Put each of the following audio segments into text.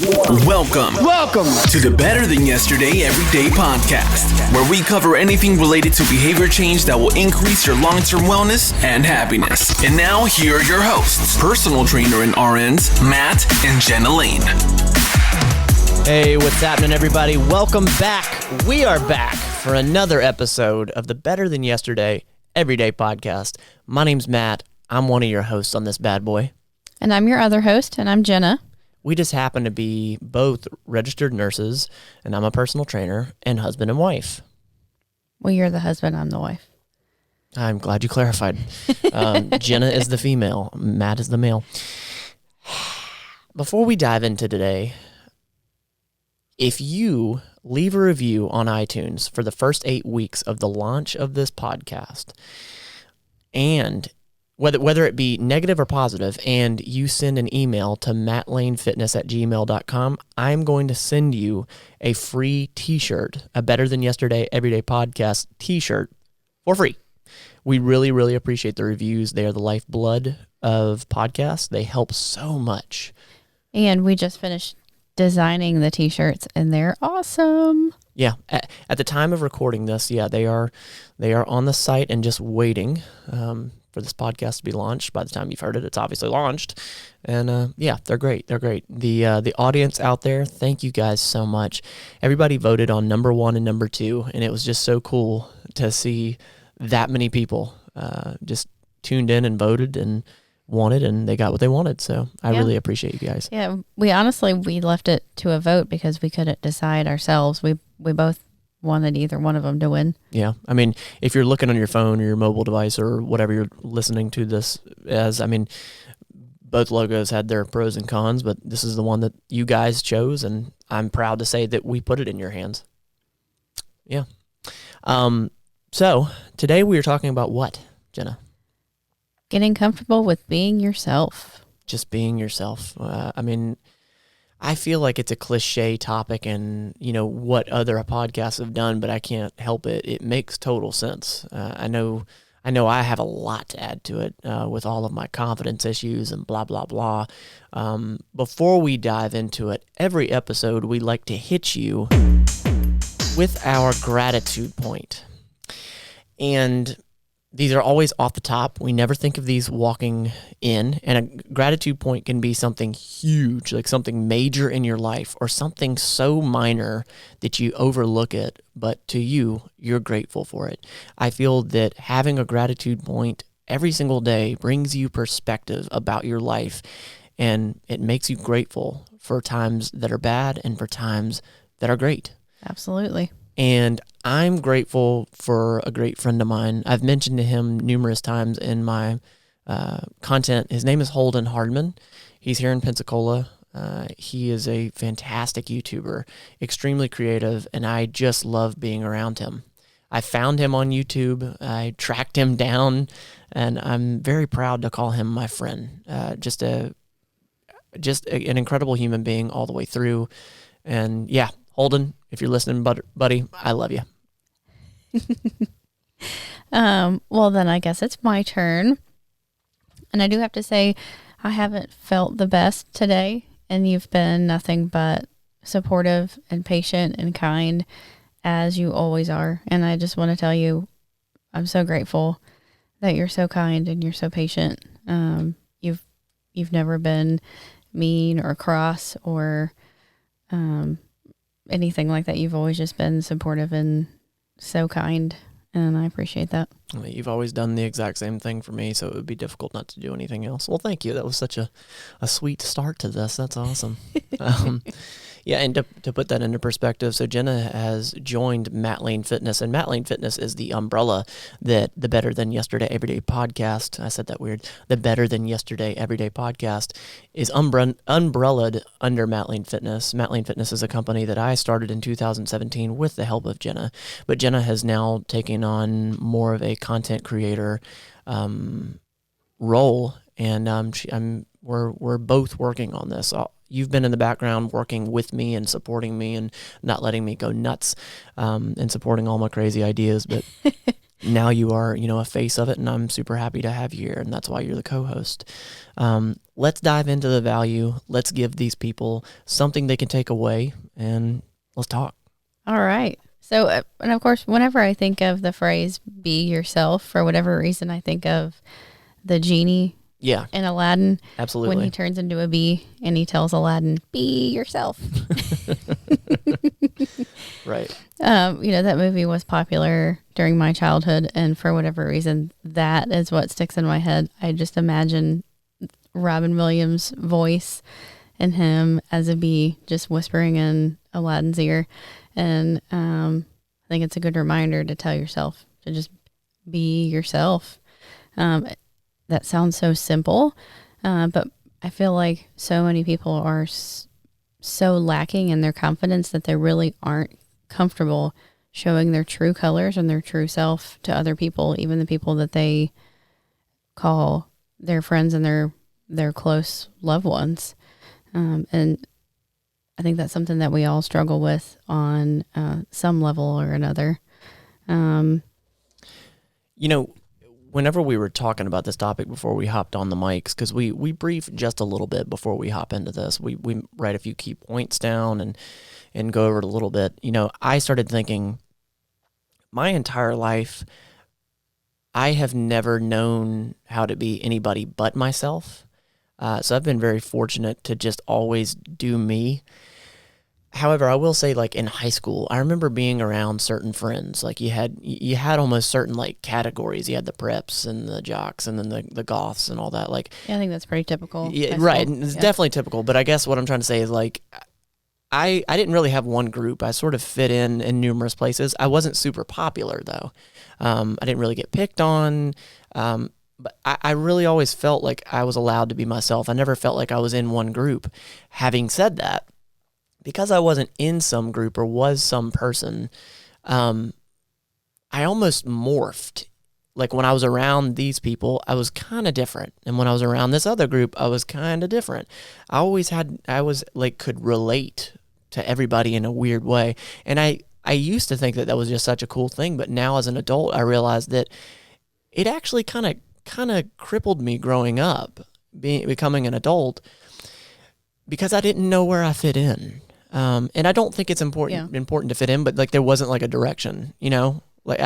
Welcome to the Better Than Yesterday Everyday Podcast, where we cover anything related to behavior change that will increase your long-term wellness and happiness. And now, here are your hosts, personal trainer and RNs, Matt and Jenna Lane. Hey, what's happening, everybody? Welcome back. We are back for another episode of the Better Than Yesterday Everyday Podcast. My name's Matt. I'm one of your hosts on this bad boy. And I'm your other host, and I'm Jenna. We just happen to be both registered nurses, and I'm a personal trainer, and husband and wife. Well, you're the husband, I'm the wife. I'm glad you clarified. Jenna is the female, Matt is the male. Before we dive into today, if you leave a review on iTunes for the first 8 weeks of the launch of this podcast, and whether it be negative or positive, and you send an email to MattLaneFitness@gmail.com, I'm going to send you a free t-shirt, a Better Than Yesterday Everyday Podcast t-shirt for free. We really, really appreciate the reviews. They are the lifeblood of podcasts. They help so much. And we just finished designing the t-shirts, and they're awesome. Yeah, at the time of recording this, they are on the site and just waiting for this podcast to be launched. By the time you've heard it, it's obviously launched. And they're great. They're great. The audience out there, thank you guys so much. Everybody voted on number 1 and number 2, and it was just so cool to see that many people just tuned in and voted and wanted, and they got what they wanted. So I really appreciate you guys. Yeah, we left it to a vote because we couldn't decide ourselves. We both wanted either one of them to win. Yeah. I mean, if you're looking on your phone or your mobile device or whatever you're listening to this as, I mean, both logos had their pros and cons, but this is the one that you guys chose, and I'm proud to say that we put it in your hands. Yeah. So today we are talking about what, Jenna? Getting comfortable with being yourself. Just being yourself. I mean, I feel like it's a cliche topic, and what other podcasts have done, but I can't help it. It makes total sense. I know I have a lot to add to it with all of my confidence issues and blah, blah, blah. Before we dive into it, every episode we like to hit you with our gratitude point. And these are always off the top. We never think of these walking in. And a gratitude point can be something huge, like something major in your life, or something so minor that you overlook it, but to you, you're grateful for it. I feel that having a gratitude point every single day brings you perspective about your life, and it makes you grateful for times that are bad and for times that are great. Absolutely. And I'm grateful for a great friend of mine. I've mentioned to him numerous times in my content. His name is Holden Hardman. He's here in Pensacola. He is a fantastic YouTuber, extremely creative, and I just love being around him. I found him on YouTube. I tracked him down, and I'm very proud to call him my friend. Just an incredible human being all the way through. And yeah, Holden, if you're listening, buddy, I love you. Well, then I guess it's my turn. And I do have to say, I haven't felt the best today, and you've been nothing but supportive and patient and kind, as you always are. And I just want to tell you, I'm so grateful that you're so kind and you're so patient. You've never been mean or cross or anything like that. You've always just been supportive and so kind, and I appreciate that. You've always done the exact same thing for me, so it would be difficult not to do anything else. Well, thank you. That was such a sweet start to this. That's awesome. And to put that into perspective, so Jenna has joined MattLaneFitness, and MattLaneFitness is the umbrella that the Better Than Yesterday Everyday Podcast, I said that weird, the Better Than Yesterday Everyday Podcast is umbrellaed under MattLaneFitness. MattLaneFitness is a company that I started in 2017 with the help of Jenna, but Jenna has now taken on more of a content creator role, and we're both working on this. You've been in the background working with me and supporting me and not letting me go nuts and supporting all my crazy ideas. But now you are, a face of it, and I'm super happy to have you here, and that's why you're the co-host. Let's dive into the value. Let's give these people something they can take away, and let's talk. All right. So, and of course, whenever I think of the phrase "be yourself," for whatever reason, I think of the genie. Yeah. In Aladdin. Absolutely. When he turns into a bee and he tells Aladdin, "Be yourself." Right. That movie was popular during my childhood, and for whatever reason, that is what sticks in my head. I just imagine Robin Williams' voice and him as a bee just whispering in Aladdin's ear. And I think it's a good reminder to tell yourself to just be yourself. That sounds so simple, but I feel like so many people are so lacking in their confidence that they really aren't comfortable showing their true colors and their true self to other people, even the people that they call their friends and their close loved ones. And I think that's something that we all struggle with on some level or another. Whenever we were talking about this topic before we hopped on the mics, because we brief just a little bit before we hop into this, we write a few key points down and go over it a little bit. I started thinking, my entire life, I have never known how to be anybody but myself. So I've been very fortunate to just always do me. However, I will say, like in high school, I remember being around certain friends. Like you had almost certain like categories. You had the preps and the jocks and then the goths and all that. Like, yeah, I think that's pretty typical. Yeah, right. It's definitely typical. But I guess what I'm trying to say is like, I didn't really have one group. I sort of fit in numerous places. I wasn't super popular though. I didn't really get picked on. But I really always felt like I was allowed to be myself. I never felt like I was in one group. Having said that, because I wasn't in some group or was some person, I almost morphed. Like when I was around these people, I was kind of different. And when I was around this other group, I was kind of different. I was like, could relate to everybody in a weird way. And I used to think that was just such a cool thing. But now as an adult, I realized that it actually kind of crippled me growing up, becoming an adult, because I didn't know where I fit in. And I don't think it's important to fit in, but like there wasn't like a direction, like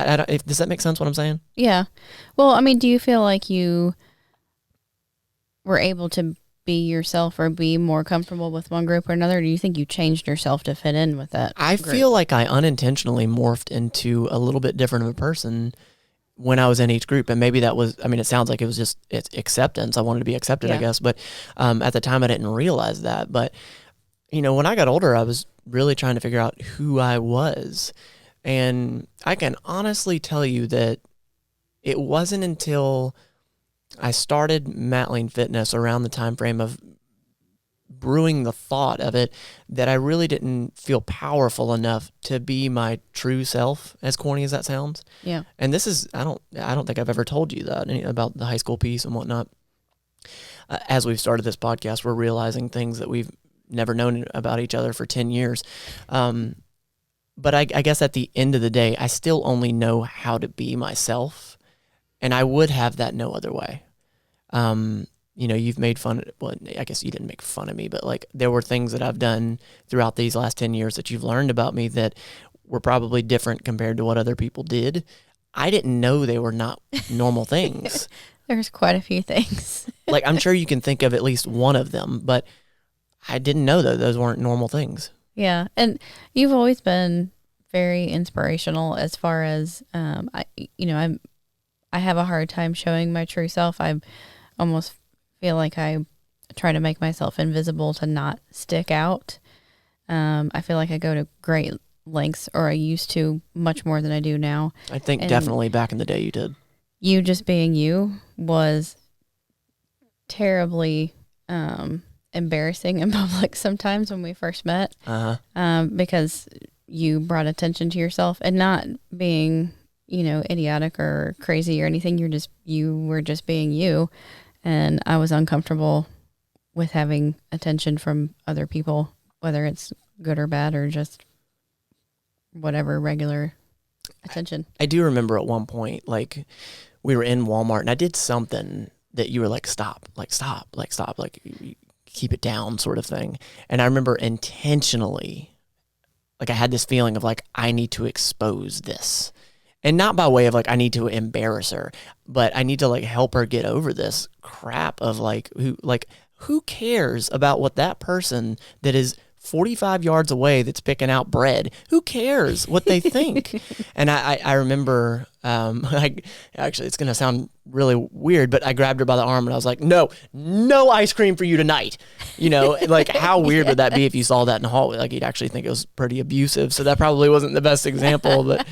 does that make sense what I'm saying? Yeah. Well, I mean, do you feel like you were able to be yourself or be more comfortable with one group or another? Or do you think you changed yourself to fit in with that I group? feel like I unintentionally morphed into a little bit different of a person when I was in each group. And maybe that was, I mean, it sounds like it was just it's acceptance. I wanted to be accepted, I guess. But at the time I didn't realize that. But when I got older, I was really trying to figure out who I was. And I can honestly tell you that it wasn't until I started MattLaneFitness around the time frame of brewing the thought of it that I really didn't feel powerful enough to be my true self, as corny as that sounds. Yeah. And this is, I don't think I've ever told you that about the high school piece and whatnot. As we've started this podcast, we're realizing things that we've never known about each other for 10 years. But I guess at the end of the day, I still only know how to be myself, and I would have that no other way. You've made fun, well, I guess you didn't make fun of me, but like there were things that I've done throughout these last 10 years that you've learned about me that were probably different compared to what other people did. I didn't know they were not normal things. There's quite a few things. Like I'm sure you can think of at least one of them, but I didn't know that those weren't normal things. Yeah. And you've always been very inspirational as far as, I have a hard time showing my true self. I almost feel like I try to make myself invisible to not stick out. I feel like I go to great lengths, or I used to much more than I do now. I think definitely back in the day you did. You just being you was terribly embarrassing in public sometimes when we first met, because you brought attention to yourself and not being, idiotic or crazy or anything. You were just being you. And I was uncomfortable with having attention from other people, whether it's good or bad or just whatever, regular attention. I do remember at one point, like we were in Walmart and I did something that you were like, stop, keep it down sort of thing. And I remember intentionally, like I had this feeling of like, I need to expose this. And not by way of like, I need to embarrass her, but I need to like help her get over this crap of like, who cares about what that person that is 45 yards away that's picking out bread, who cares what they think? And I remember, like, actually it's going to sound really weird, but I grabbed her by the arm and I was like, no ice cream for you tonight. You know, like how weird would that be if you saw that in the hallway? Like you'd actually think it was pretty abusive. So that probably wasn't the best example, but,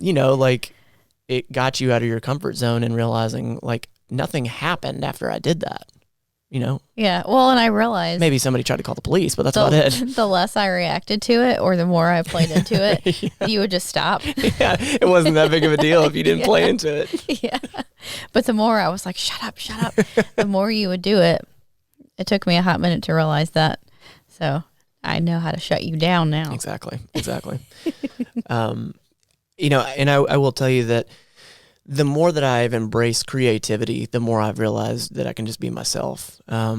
you know, like it got you out of your comfort zone and realizing like nothing happened after I did that. You know? Yeah. Well, and I realized maybe somebody tried to call the police, but that's about it. The less I reacted to it or the more I played into it, Yeah. you would just stop. Yeah. It wasn't that big of a deal if you didn't play into it. Yeah. But the more I was like, shut up, the more you would do it. It took me a hot minute to realize that. So I know how to shut you down now. Exactly. You know, and I will tell you that the more that I've embraced creativity, the more I've realized that I can just be myself. I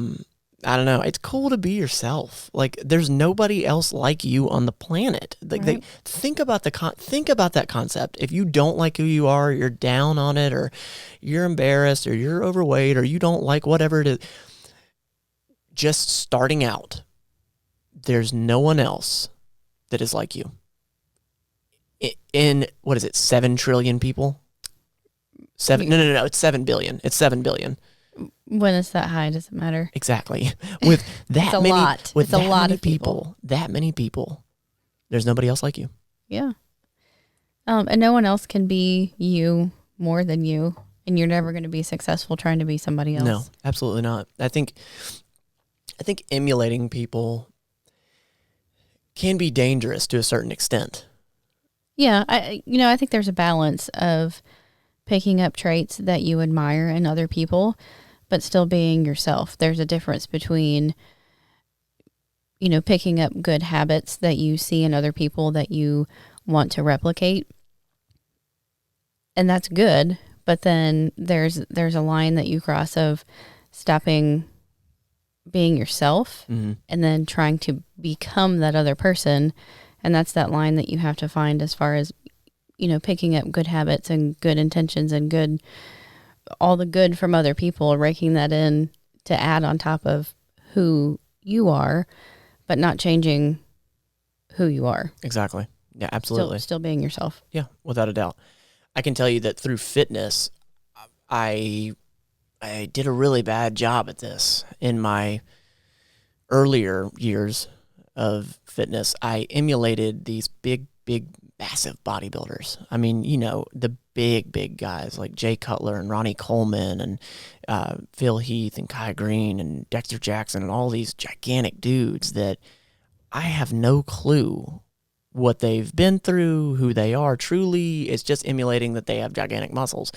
don't know. It's cool to be yourself. Like there's nobody else like you on the planet. Like Right. think about that concept. If you don't like who you are, you're down on it, or you're embarrassed, or you're overweight, or you don't like whatever it is. Just starting out, there's no one else that is like you. In what is it? 7 trillion people. No, it's 7 billion. It's 7 billion. When it's that high, does it matter? Exactly. With that It's a many, lot. with It's a that lot many of people. that many people, there's nobody else like you. Yeah. And no one else can be you more than you, and you're never going to be successful trying to be somebody else. No, absolutely not. I think emulating people can be dangerous to a certain extent. Yeah, I think there's a balance of picking up traits that you admire in other people, but still being yourself. There's a difference between, picking up good habits that you see in other people that you want to replicate. And that's good, but then there's a line that you cross of stopping being yourself and then trying to become that other person. And that's that line that you have to find as far as, picking up good habits and good intentions and all the good from other people, raking that in to add on top of who you are, but not changing who you are. Exactly. Yeah, absolutely. Still being yourself. Yeah, without a doubt. I can tell you that through fitness, I did a really bad job at this in my earlier years of fitness. I emulated these big, massive bodybuilders. I mean, the big guys like Jay Cutler and Ronnie Coleman and Phil Heath and Kai Green and Dexter Jackson and all these gigantic dudes that I have no clue what they've been through, who they are truly. It's just emulating that they have gigantic muscles.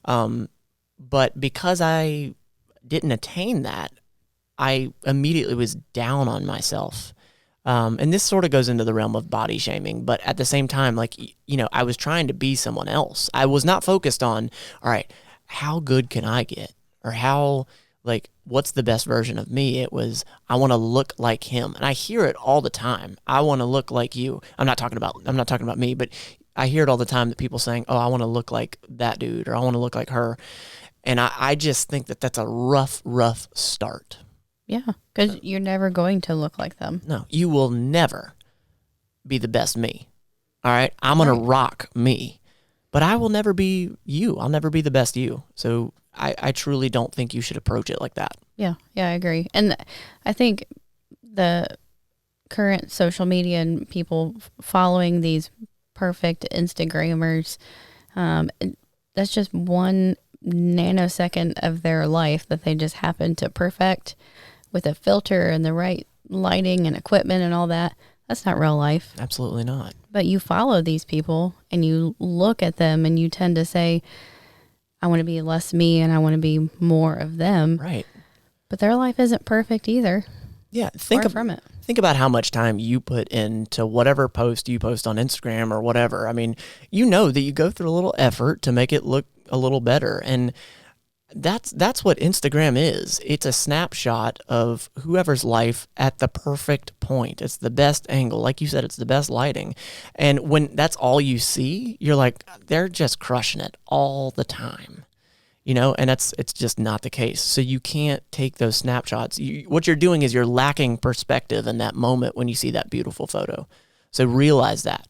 But because I didn't attain that, I immediately was down on myself. And this sort of goes into the realm of body shaming, but at the same time, I was trying to be someone else. I was not focused on, all right, how good can I get? Or what's the best version of me? It was, I want to look like him. And I hear it all the time. I want to look like you. I'm not talking about me, but I hear it all the time that people saying, oh, I want to look like that dude, or I want to look like her. And I just think that that's a rough start. Yeah, because you're never going to look like them. No, you will never be the best me. All right? I'm going to rock me, but I will never be you. I'll never be the best you. So I truly don't think you should approach it like that. Yeah, I agree. And I think the current social media and people following these perfect Instagrammers, that's just one nanosecond of their life that they just happen to perfect with a filter and the right lighting and equipment and all that. That's not real life. Absolutely not. But you follow these people and you look at them and you tend to say, I want to be less me and I want to be more of them. Right. But their life isn't perfect either. Yeah. Far from it. think about how much time you put into whatever post you post on Instagram or whatever. I mean, you know that you go through a little effort to make it look a little better. And that's what Instagram is. It's a snapshot of whoever's life at the perfect point. It's the best angle. Like you said, it's the best lighting. And when that's all you see, you're like, they're just crushing it all the time. And it's just not the case. So you can't take those snapshots. What you're doing is you're lacking perspective in that moment when you see that beautiful photo. So realize that.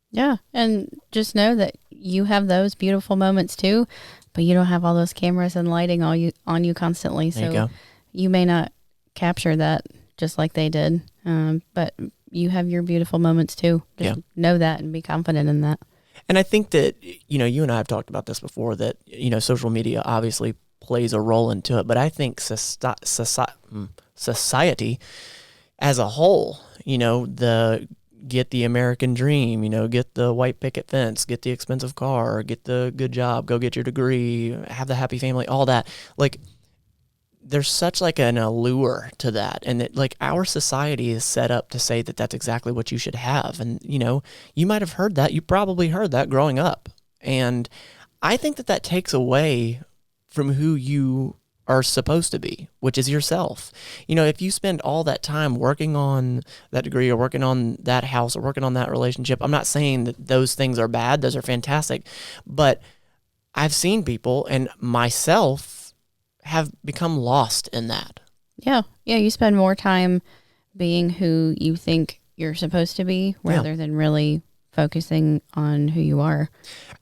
Yeah. And just know that you have those beautiful moments too, but you don't have all those cameras and lighting on you constantly. So you may not capture that just like they did. But you have your beautiful moments too. Just know that and be confident in that. And I think that, you and I have talked about this before, that, social media obviously plays a role into it, but I think society as a whole, get the American dream, get the white picket fence, get the expensive car, get the good job, go get your degree, have the happy family, all that. Like, there's such like an allure to that. And that, like, our society is set up to say that that's exactly what you should have. And, you might have heard that. You probably heard that growing up. And I think that takes away from who you are supposed to be, which is yourself. If you spend all that time working on that degree or working on that house or working on that relationship, I'm not saying that those things are bad. Those are fantastic. But I've seen people, and myself, have become lost in that. Yeah. You spend more time being who you think you're supposed to be rather than really focusing on who you are.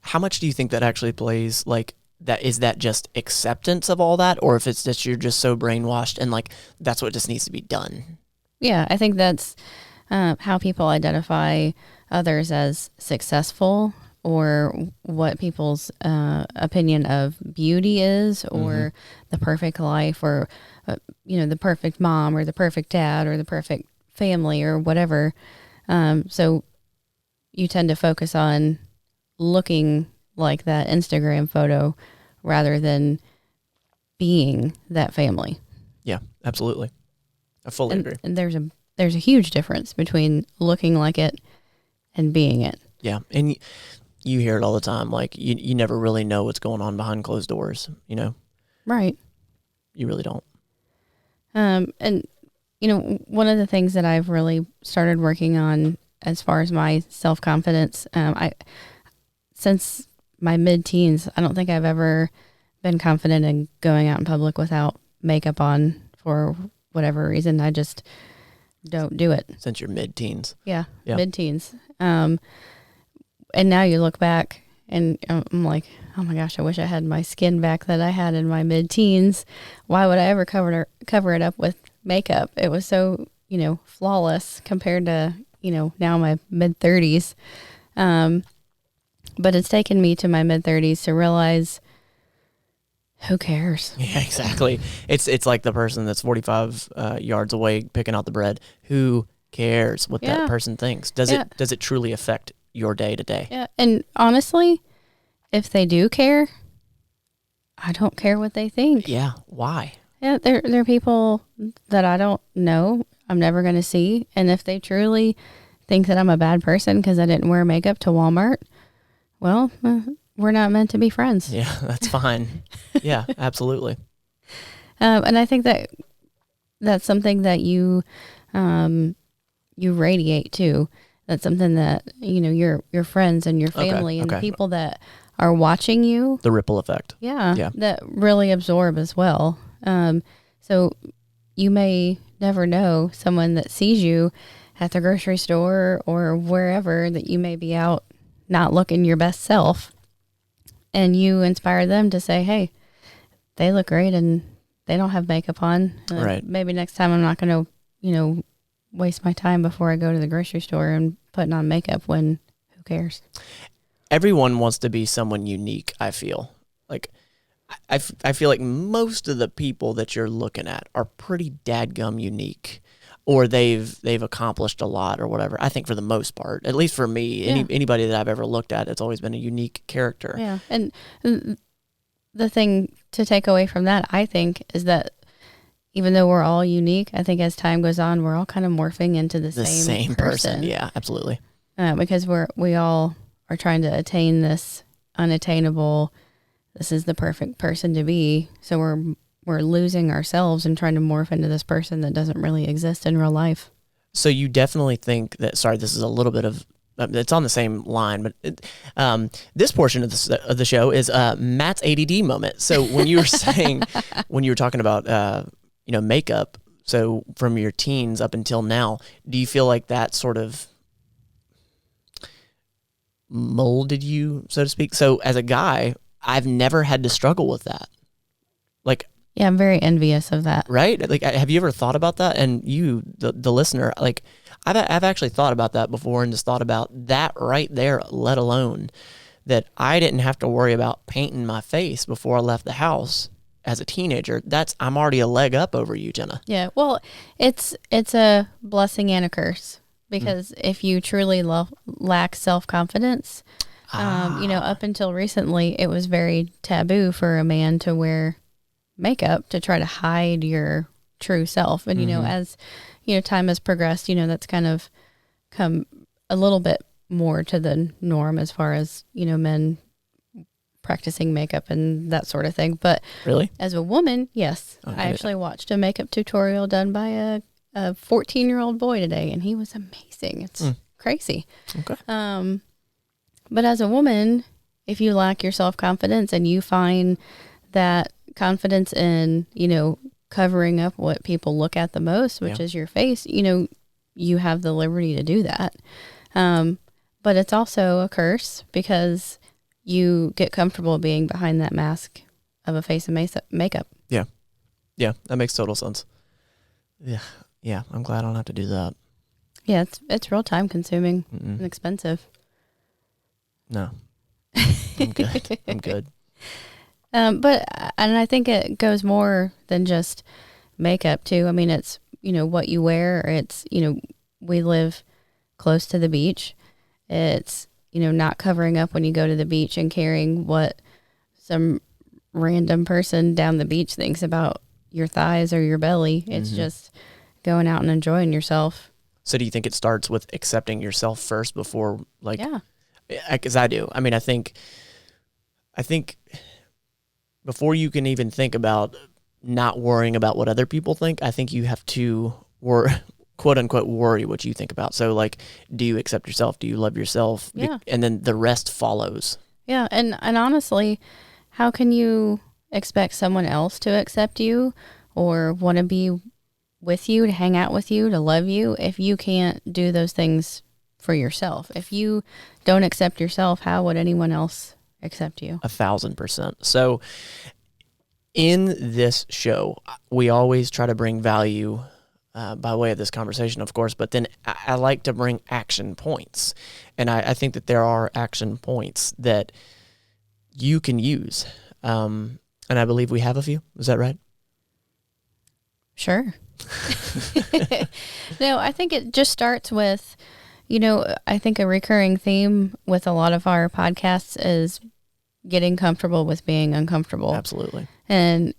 How much do you think that actually plays, like, that? Is that just acceptance of all that, or if it's just you're just so brainwashed and like that's what just needs to be done? Yeah, I think that's how people identify others as successful, or what people's opinion of beauty is, or the perfect life, or the perfect mom or the perfect dad or the perfect family or whatever. So you tend to focus on looking like that Instagram photo rather than being that family. Yeah, absolutely. I fully agree. And there's a huge difference between looking like it and being it. Yeah, and you hear it all the time. Like, you never really know what's going on behind closed doors, Right. You really don't. And, one of the things that I've really started working on as far as my self-confidence, since my mid-teens, I don't think I've ever been confident in going out in public without makeup on for whatever reason. I just don't do it. Since you're mid-teens. Yeah. Mid-teens. And now you look back and I'm like, oh my gosh, I wish I had my skin back that I had in my mid-teens. Why would I ever cover it up with makeup? It was so, flawless compared to, now my mid-30s. But it's taken me to my mid-30s to realize, who cares? Yeah, exactly. It's like the person that's 45 yards away picking out the bread. Who cares what that person thinks? Does it truly affect your day to day? Yeah, and honestly, if they do care, I don't care what they think. Yeah, why? Yeah, they're people that I don't know. I'm never going to see, and if they truly think that I'm a bad person because I didn't wear makeup to Walmart, well, we're not meant to be friends. Yeah, that's fine. Yeah, absolutely. And I think that's something that you radiate too. That's something that, your friends and your family and the people that are watching you. The ripple effect. Yeah. That really absorb as well. So you may never know someone that sees you at the grocery store or wherever that you may be out not looking your best self, and you inspire them to say, hey, they look great and they don't have makeup on. Right. Maybe next time I'm not going to, waste my time before I go to the grocery store and putting on makeup when who cares? Everyone wants to be someone unique, I feel. Like, I feel like most of the people that you're looking at are pretty dadgum unique, or they've accomplished a lot or whatever. I think for the most part, at least for me, anybody that I've ever looked at, it's always been a unique character. Yeah. And the thing to take away from that, I think, is that, even though we're all unique, I think as time goes on, we're all kind of morphing into the same person. Yeah, absolutely. Because we all are trying to attain this unattainable, this is the perfect person to be. So we're losing ourselves and trying to morph into this person that doesn't really exist in real life. So you definitely think that, sorry, this is a little bit of, it's on the same line, but this portion of the show is Matt's ADD moment. So when you were saying, when you were talking about, makeup, so from your teens up until now, do you feel like that sort of molded you, so to speak? So as a guy, I've never had to struggle with that. Like, yeah, I'm very envious of that. Right? Like, have you ever thought about that? And you, the listener, like, I've actually thought about that before and just thought about that right there, let alone that I didn't have to worry about painting my face before I left the house as a teenager. I'm already a leg up over you, Jenna. Yeah, well, it's a blessing and a curse, because if you truly lack self-confidence, up until recently, it was very taboo for a man to wear makeup to try to hide your true self. And, as, time has progressed, that's kind of come a little bit more to the norm as far as, men practicing makeup and that sort of thing. But really, as a woman, yes, okay. I actually watched a makeup tutorial done by a 14-year-old boy today, and he was amazing. It's crazy. Okay. But as a woman, if you lack your self-confidence and you find that confidence in, covering up what people look at the most, which is your face, you have the liberty to do that. But it's also a curse, because you get comfortable being behind that mask of a face and makeup. Yeah. Yeah, that makes total sense. Yeah. Yeah, I'm glad I don't have to do that. Yeah, it's real time consuming and expensive. No. I'm good. I'm good. And I think it goes more than just makeup too. I mean, it's, what you wear. It's, we live close to the beach. It's, not covering up when you go to the beach and caring what some random person down the beach thinks about your thighs or your belly. It's just going out and enjoying yourself. So do you think it starts with accepting yourself first before, like, yeah, because I do. I mean, I think before you can even think about not worrying about what other people think, I think you have to quote unquote worry what you think about. So like, do you accept yourself? Do you love yourself? Yeah. And then the rest follows. Yeah. And honestly, how can you expect someone else to accept you or want to be with you, to hang out with you, to love you, if you can't do those things for yourself? If you don't accept yourself, how would anyone else accept you? 1,000%. So in this show, we always try to bring value by way of this conversation, of course, but then I like to bring action points. And I think that there are action points that you can use. And I believe we have a few. Is that right? Sure. No, I think it just starts with, I think a recurring theme with a lot of our podcasts is getting comfortable with being uncomfortable. Absolutely. And,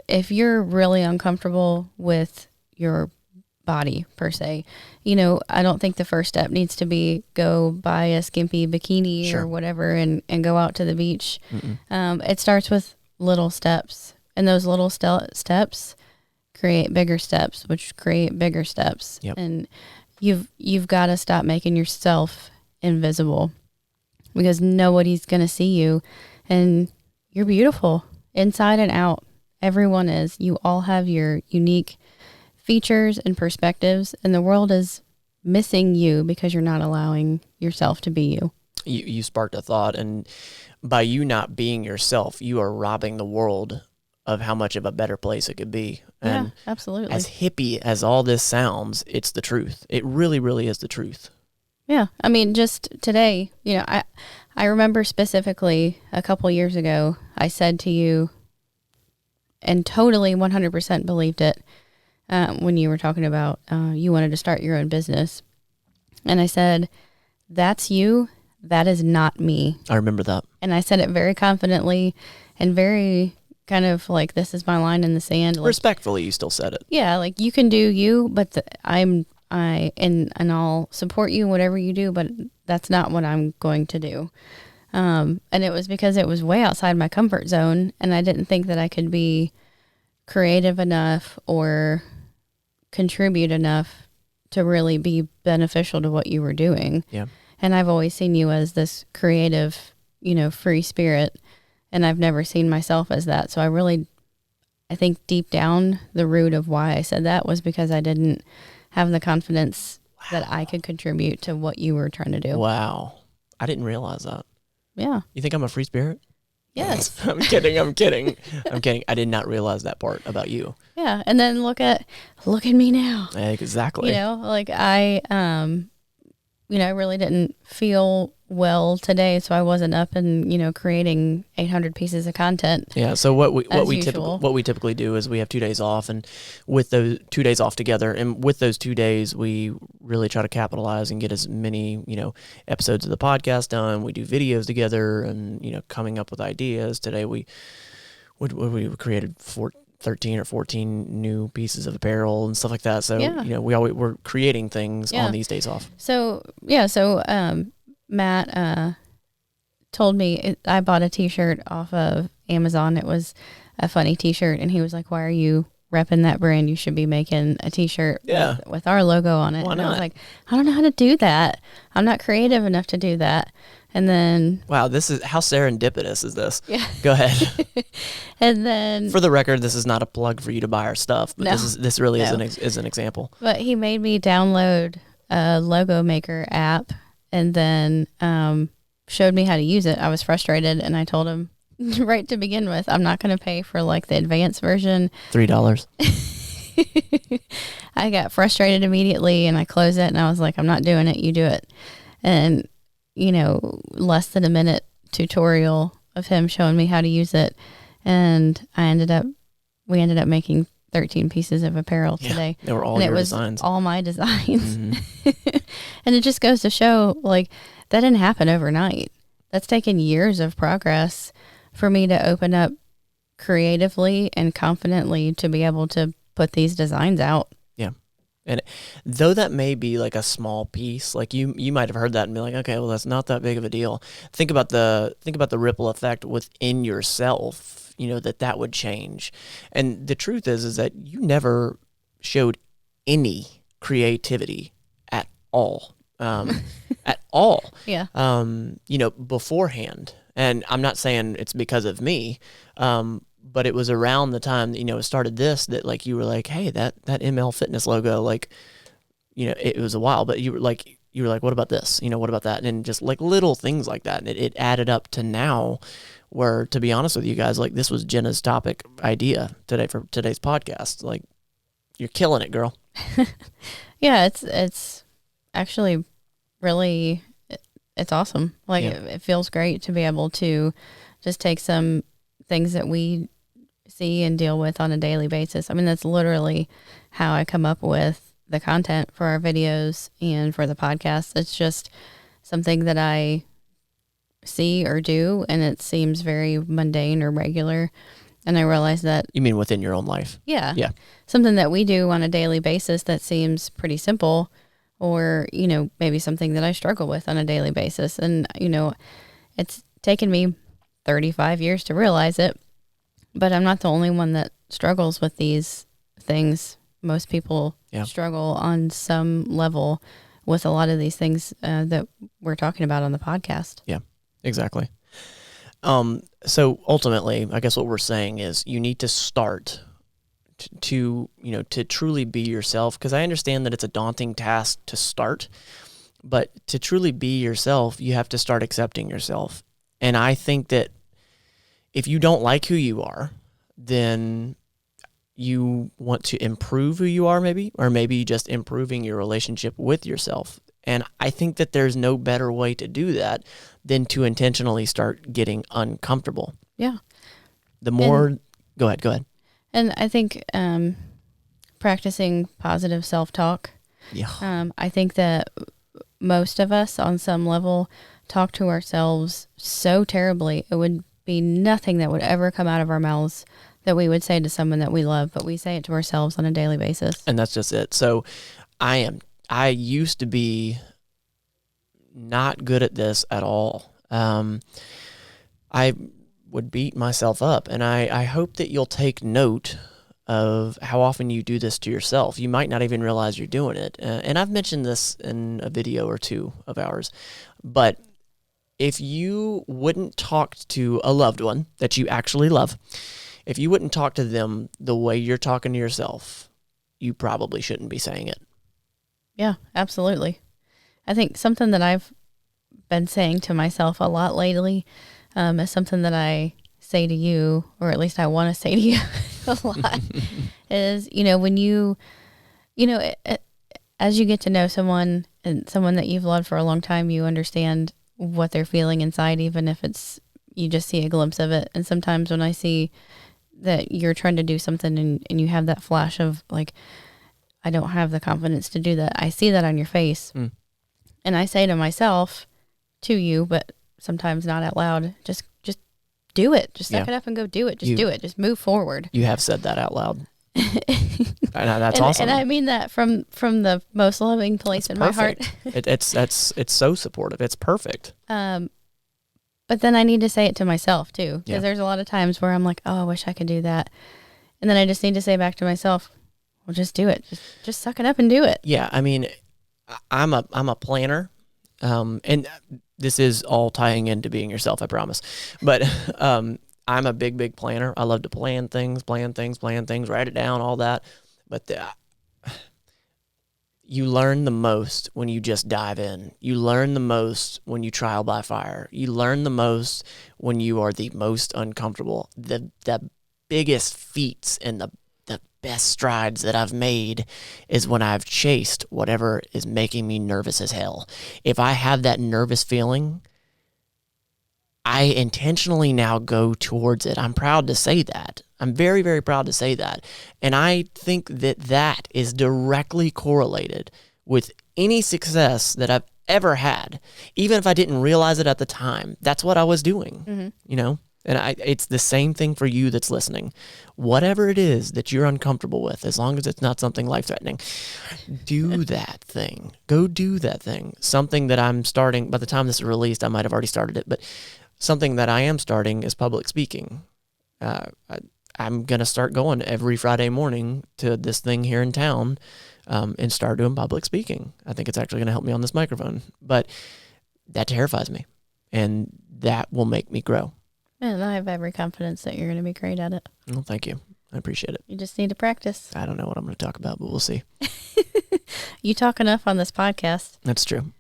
if you're really uncomfortable with your body per se, I don't think the first step needs to be go buy a skimpy bikini or whatever and go out to the beach. It starts with little steps, and those little steps create bigger steps, which create bigger steps. Yep. And you've got to stop making yourself invisible, because nobody's going to see you, and you're beautiful inside and out. Everyone is. You all have your unique features and perspectives, and the world is missing you because you're not allowing yourself to be you. You sparked a thought, and by you not being yourself, you are robbing the world of how much of a better place it could be. And yeah, absolutely. as hippie as all this sounds, it's the truth. It really, really is the truth. Yeah. I mean, just today, I remember specifically a couple years ago, I said to you, and totally 100% believed it, when you were talking about you wanted to start your own business. And I said, that's you. That is not me. I remember that. And I said it very confidently and very kind of like, this is my line in the sand. Like, Respectfully, you still said it. yeah, like you can do you, but and I'll support you in whatever you do, but that's not what I'm going to do. And it was because it was way outside my comfort zone, and I didn't think that I could be creative enough or contribute enough to really be beneficial to what you were doing. Yeah. And I've always seen you as this creative, free spirit, and I've never seen myself as that. So I think deep down, the root of why I said that was because I didn't have the confidence that I could contribute to what you were trying to do. Wow. I didn't realize that. Yeah. You think I'm a free spirit? Yes. I'm kidding. I did not realize that part about you. Yeah. And then look at me now. Exactly. Like I really didn't feel well today, so I wasn't up and, creating 800 pieces of content. Yeah. So what we usual. typically do is we have 2 days off, and with those 2 days off together, and with those 2 days, we really try to capitalize and get as many, episodes of the podcast done. We do videos together and, coming up with ideas. Today we created 13 or 14 new pieces of apparel and stuff like that. So, yeah. we're creating things on these days off. So, yeah. So, Matt told me I bought a t-shirt off of Amazon. It was a funny t-shirt, and he was like, why are you repping that brand? You should be making a t-shirt with our logo on it. Why and not? I was like, I don't know how to do that. I'm not creative enough to do that. And then, wow, this is how serendipitous is this? Yeah. Go ahead. And then, for the record, this is not a plug for you to buy our stuff, but this really is an example. But he made me download a logo maker app, and then showed me how to use it. I was frustrated, and I told him right to begin with, I'm not going to pay for like the advanced version. $3. I got frustrated immediately, and I closed it, and I was like, I'm not doing it. You do it. And less than a minute tutorial of him showing me how to use it, and we ended up making 13 pieces of apparel today. They were all your designs. All my designs. Mm-hmm. And it just goes to show, like, that didn't happen overnight. That's taken years of progress for me to open up creatively and confidently to be able to put these designs out. Yeah. And though that may be like a small piece, like you might have heard that and be like, okay, well, that's not that big of a deal. Think about the ripple effect within yourself, that would change. And the truth is that you never showed any creativity at all. At all. Yeah. Beforehand. And I'm not saying it's because of me, but it was around the time that, it started that like you were like, hey, that MattLaneFitness logo, like, it was a while, but you were like, what about this? What about that? And just like little things like that. And it added up to now where, to be honest with you guys, like this was Jenna's topic idea today for today's podcast. Like, you're killing it, girl. Yeah, it's actually really, it's awesome. Like it feels great to be able to just take some things that we see and deal with on a daily basis. I mean, that's literally how I come up with the content for our videos and for the podcast. It's just something that I see or do, and it seems very mundane or regular. And I realize that... You mean within your own life? Yeah. Yeah. Something that we do on a daily basis that seems pretty simple, or, maybe something that I struggle with on a daily basis. And, it's taken me 35 years to realize it, but I'm not the only one that struggles with these things. Most people struggle on some level with a lot of these things that we're talking about on the podcast. Yeah, exactly. So ultimately, I guess what we're saying is you need to start to truly be yourself, because I understand that it's a daunting task to start, but to truly be yourself, you have to start accepting yourself. And I think that if you don't like who you are, then you want to improve who you are, maybe, or maybe just improving your relationship with yourself. And I think that there's no better way to do that than to intentionally start getting uncomfortable. Yeah. The more, go ahead. And I think practicing positive self-talk. Yeah. I think that most of us on some level talk to ourselves so terribly. It would be nothing that would ever come out of our mouths that we would say to someone that we love, but we say it to ourselves on a daily basis. And that's just it. So I used to be not good at this at all. I would beat myself up, and I hope that you'll take note of how often you do this to yourself. You might not even realize you're doing it. And I've mentioned this in a video or two of ours, but if you wouldn't talk to a loved one that you actually love, if you wouldn't talk to them the way you're talking to yourself, you probably shouldn't be saying it. Yeah, absolutely. I think something that I've been saying to myself a lot lately is something that I say to you, or at least I want to say to you a lot, is, when as you get to know someone and someone that you've loved for a long time, you understand what they're feeling inside, even if you just see a glimpse of it. And sometimes when I see that you're trying to do something and you have that flash of like, I don't have the confidence to do that, I see that on your face. And I say to myself, to you, but sometimes not out loud, just do it. Just suck it up and go do it. Do it. Just move forward. You have said that out loud. That's awesome. And I mean that from the most loving place in my heart. It's so supportive. It's perfect. But then I need to say it to myself too, because there's a lot of times where I'm like, oh, I wish I could do that. And then I just need to say back to myself, well, just do it. Just suck it up and do it. Yeah. I mean, I'm a planner. And this is all tying into being yourself, I promise. But I'm a big planner. I love to plan things, write it down, all that. But you learn the most when you just dive in. You learn the most when you trial by fire. You learn the most when you are the most uncomfortable. The biggest feats and the best strides that I've made is when I've chased whatever is making me nervous as hell. If I have that nervous feeling, I intentionally now go towards it. I'm proud to say that. I'm very, very proud to say that. And I think that is directly correlated with any success that I've ever had. Even if I didn't realize it at the time, that's what I was doing, And it's the same thing for you that's listening. Whatever it is that you're uncomfortable with, as long as it's not something life-threatening, do that thing. Go do that thing. Something that I'm starting, by the time this is released, I might have already started it, but something that I am starting is public speaking. I'm going to start going every Friday morning to this thing here in town and start doing public speaking. I think it's actually going to help me on this microphone. But that terrifies me, and that will make me grow. And I have every confidence that you're going to be great at it. Well, thank you. I appreciate it. You just need to practice. I don't know what I'm going to talk about, but we'll see. You talk enough on this podcast. That's true.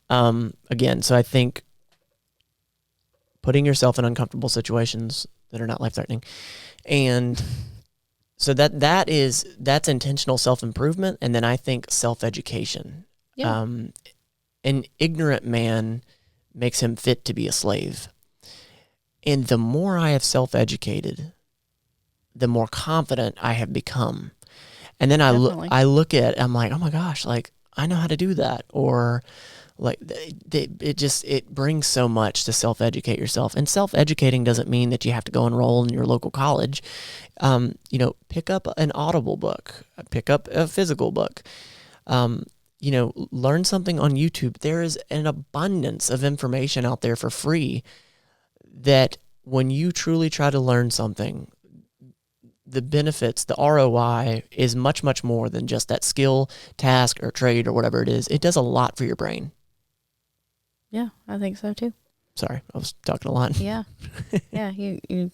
Again, so I think putting yourself in uncomfortable situations that are not life-threatening, and so that's intentional self-improvement, and then I think self-education. Yeah. An ignorant man makes him fit to be a slave. And the more I have self-educated, the more confident I have become. And then I look at it, I'm like, oh my gosh, like I know how to do that. Or like it brings so much to self-educate yourself. And self-educating doesn't mean that you have to go enroll in your local college. Pick up an Audible book, pick up a physical book. Learn something on YouTube. There is an abundance of information out there for free that when you truly try to learn something, the benefits, the ROI is much, much more than just that skill, task, or trade, or whatever it is. It does a lot for your brain. Yeah, I think so too. Sorry, I was talking a lot. Yeah. Yeah, you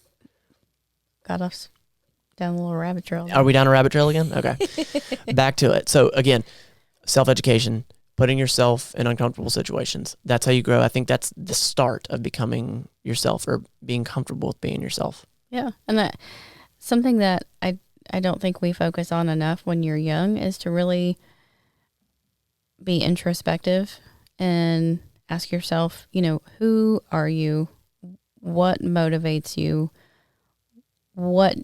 got us down a little rabbit trail. Are we down a rabbit trail again? Okay. Back to it. So again, self-education, putting yourself in uncomfortable situations. That's how you grow. I think that's the start of becoming yourself, or being comfortable with being yourself. Yeah. And that something that I don't think we focus on enough when you're young is to really be introspective and ask yourself, who are you? What motivates you? What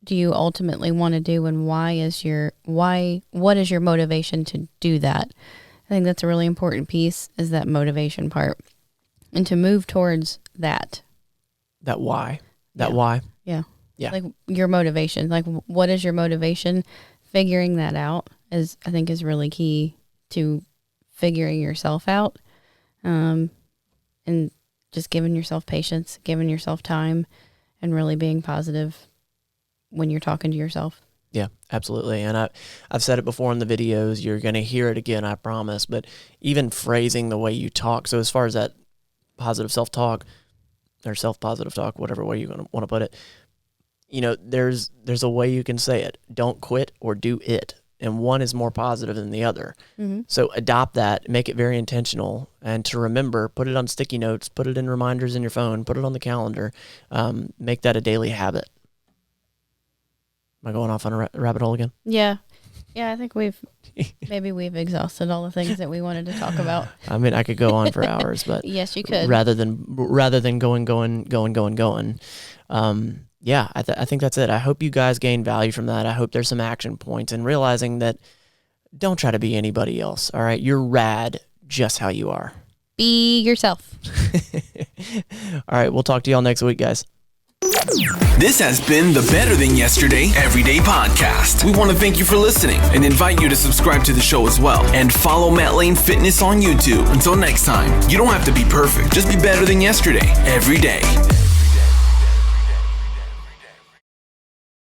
do you ultimately want to do, and what is your motivation to do that? I think that's a really important piece, is that motivation part. and to move towards that. That why. Yeah. Yeah. Like your motivation. Like, what is your motivation? Figuring that out is, I think, is really key to figuring yourself out. And just giving yourself patience, giving yourself time, and really being positive when you're talking to yourself. Yeah, absolutely. And I've said it before in the videos. You're going to hear it again, I promise. But even phrasing the way you talk. So as far as that positive self-talk or self-positive talk, whatever way you're going to want to put it, there's a way you can say it. Don't quit or do it. And one is more positive than the other. Mm-hmm. So adopt that, make it very intentional, and to remember, put it on sticky notes, put it in reminders in your phone, put it on the calendar, make that a daily habit. Am I going off on a rabbit hole again? Yeah. Yeah, I think we've exhausted all the things that we wanted to talk about. I mean, I could go on for hours, but yes, you could. Rather than going. Yeah, I think that's it. I hope you guys gain value from that. I hope there's some action points and realizing that don't try to be anybody else. All right, you're rad just how you are. Be yourself. All right, we'll talk to y'all next week, guys. This has been the Better Than Yesterday Everyday Podcast. We want to thank you for listening and invite you to subscribe to the show as well. And follow Matt Lane Fitness on YouTube. Until next time, you don't have to be perfect. Just be better than yesterday every day.